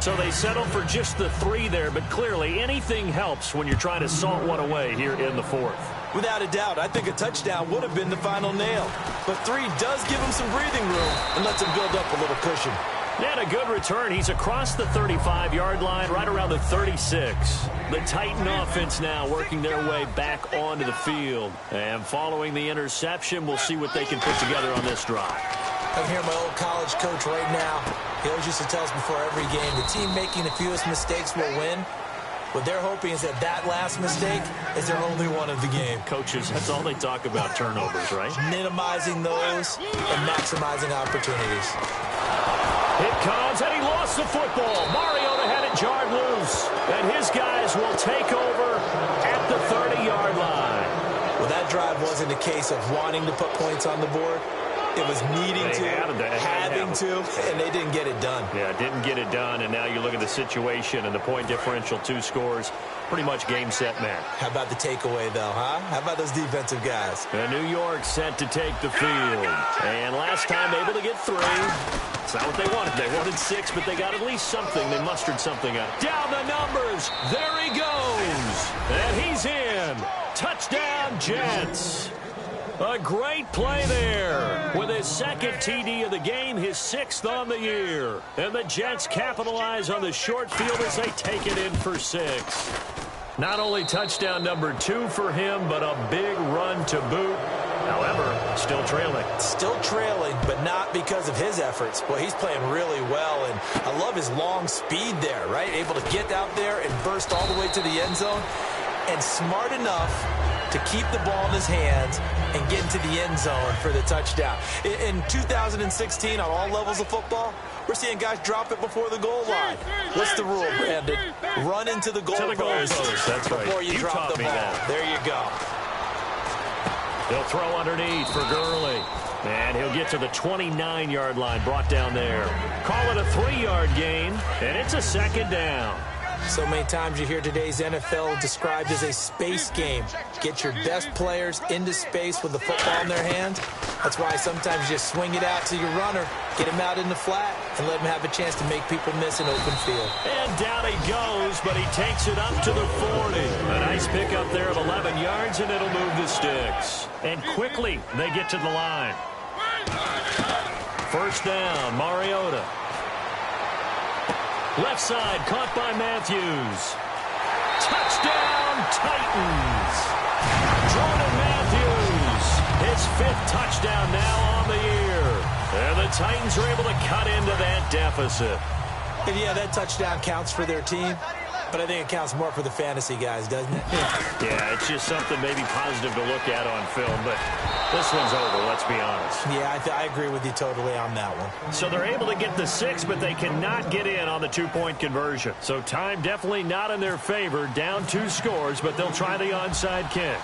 So they settle for just the 3 there, but clearly anything helps when you're trying to salt one away here in the 4th. Without a doubt, I think a touchdown would have been the final nail. But 3 does give him some breathing room and lets him build up a little cushion. And a good return. He's across the 35-yard line, right around the 36. The Titan offense now working their way back onto the field. And following the interception, we'll see what they can put together on this drive. I can hear my old college coach right now. He always used to tell us before every game, the team making the fewest mistakes will win. What they're hoping is that that last mistake is their only one of the game. Coaches, that's all they talk about, turnovers, right? Minimizing those and maximizing opportunities. It comes, and he lost the football. Mariota had it jarred loose, and his guys will take over at the 30-yard line. Well, that drive wasn't a case of wanting to put points on the board. It was needing to, having to, and they didn't get it done. Yeah, didn't get it done, and now you look at the situation and the point differential, 2 scores, pretty much game, set, match. How about the takeaway, though, huh? How about those defensive guys? And New York set to take the field. And last time able to get 3. It's not what they wanted. They wanted 6, but they got at least something. They mustered something up. Down the numbers. There he goes. And he's in. Touchdown, Jets. A great play there with his 2nd TD of the game, his 6th on the year. And the Jets capitalize on the short field as they take it in for 6. Not only touchdown number 2 for him, but a big run to boot. However, still trailing. Still trailing, but not because of his efforts. Well, he's playing really well, and I love his long speed there, right? Able to get out there and burst all the way to the end zone, and smart enough to keep the ball in his hands and get into the end zone for the touchdown. In 2016, on all levels of football, we're seeing guys drop it before the goal line. What's the rule, Brandon? Run into the goal post That's right. before you drop the ball. There you go. He'll throw underneath for Gurley. And he'll get to the 29-yard line, brought down there. Call it a 3-yard gain, and it's a second down. So many times you hear today's NFL described as a space game. Get your best players into space with the football in their hands. That's why sometimes you just swing it out to your runner, get him out in the flat, and let him have a chance to make people miss an open field. And down he goes, but he takes it up to the 40. A nice pickup there of 11 yards, and it'll move the sticks. And quickly, they get to the line. First down, Mariota. Left side, caught by Matthews. Touchdown, Titans. Jordan Matthews, his 5th touchdown now on the year. And the Titans are able to cut into that deficit. And yeah, that touchdown counts for their team, but I think it counts more for the fantasy guys, doesn't it? Yeah, it's just something maybe positive to look at on film, but this one's over, let's be honest. Yeah, I agree with you totally on that one. So they're able to get the 6, but they cannot get in on the 2-point conversion. So time definitely not in their favor. Down 2 scores, but they'll try the onside kick.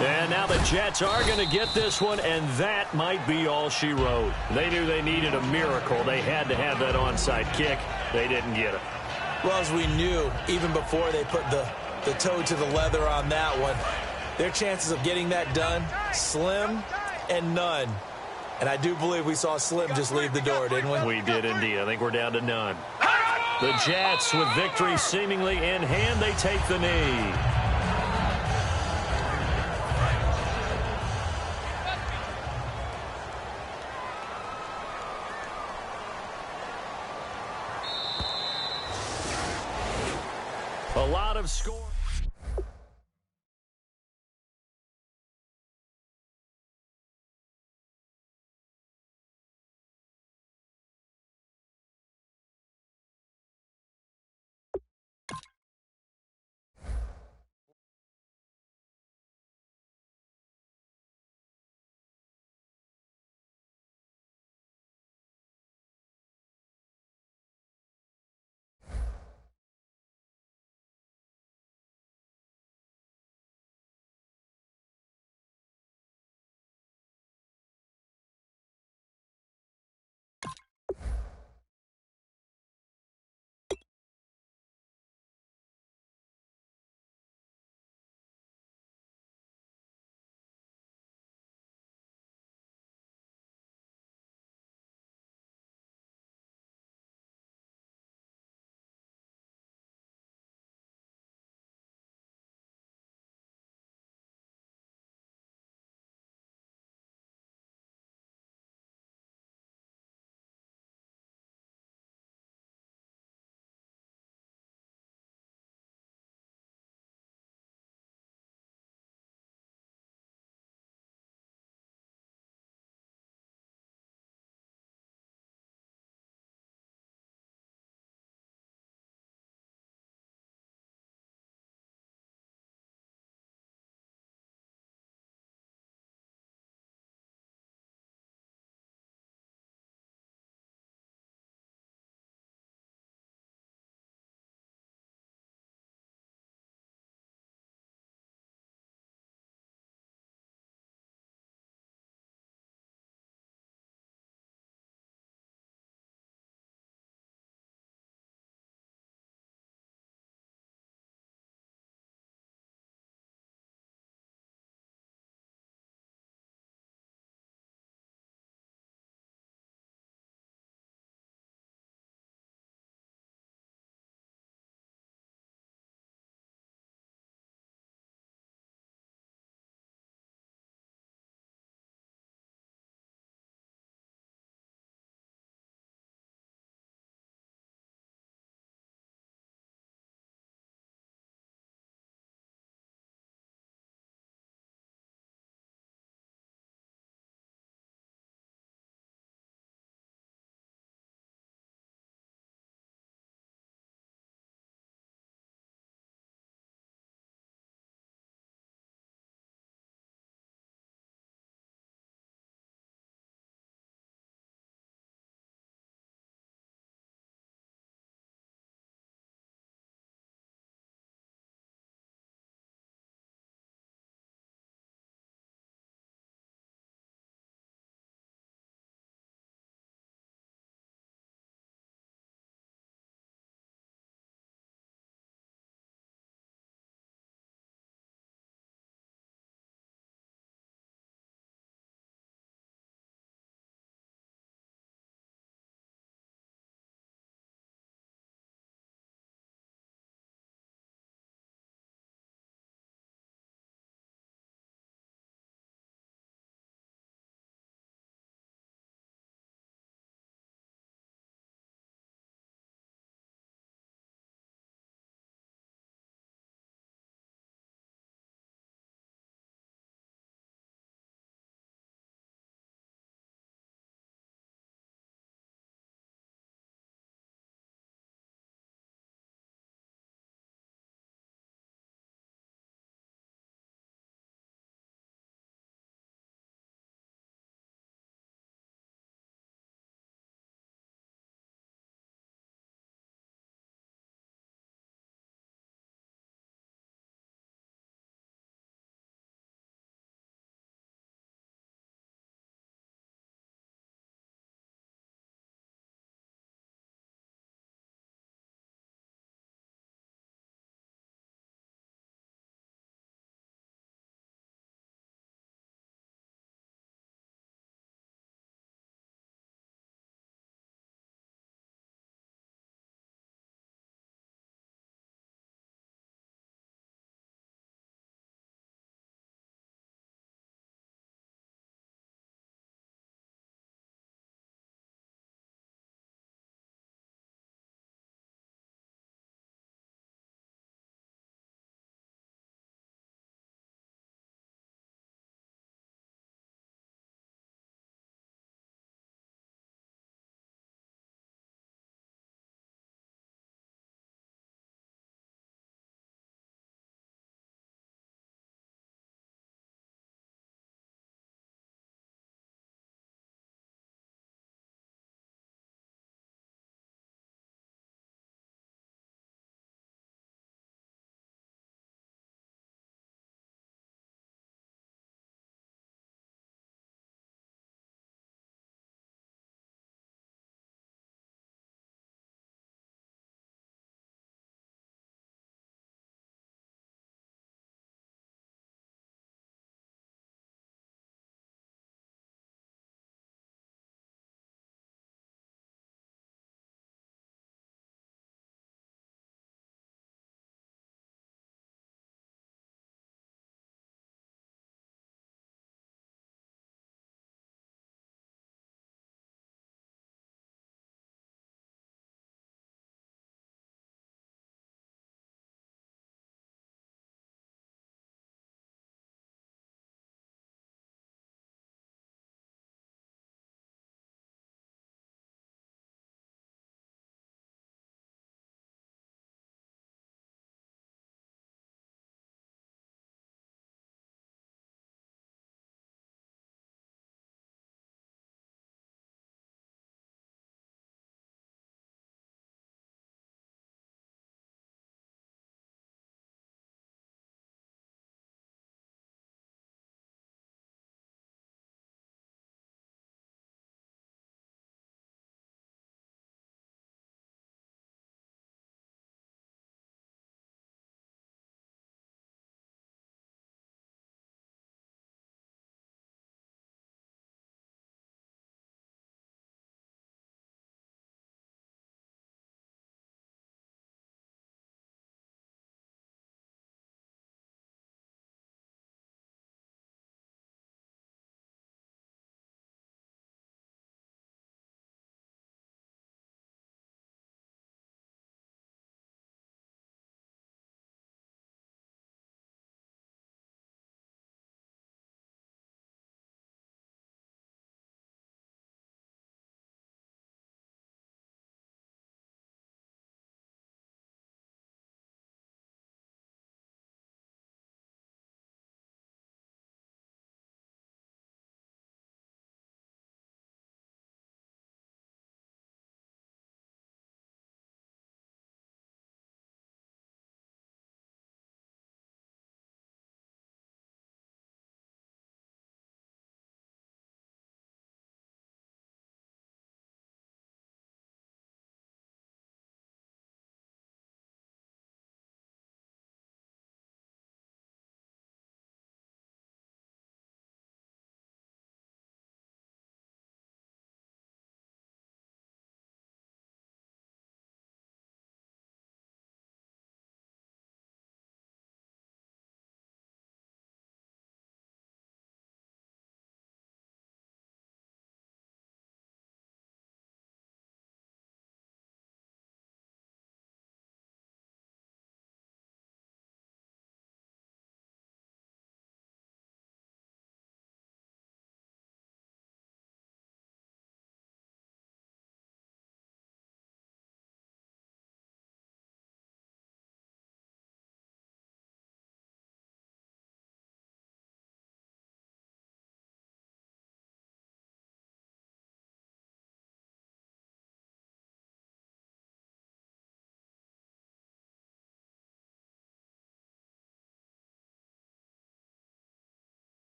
And now the Jets are going to get this one, and that might be all she wrote. They knew they needed a miracle. They had to have that onside kick. They didn't get it. Well, as we knew, even before they put the toe to the leather on that one, their chances of getting that done, slim and none. And I do believe we saw Slim just leave the door, didn't we? We did indeed. I think we're down to none. The Jets, with victory seemingly in hand, they take the knee. A lot of scoring.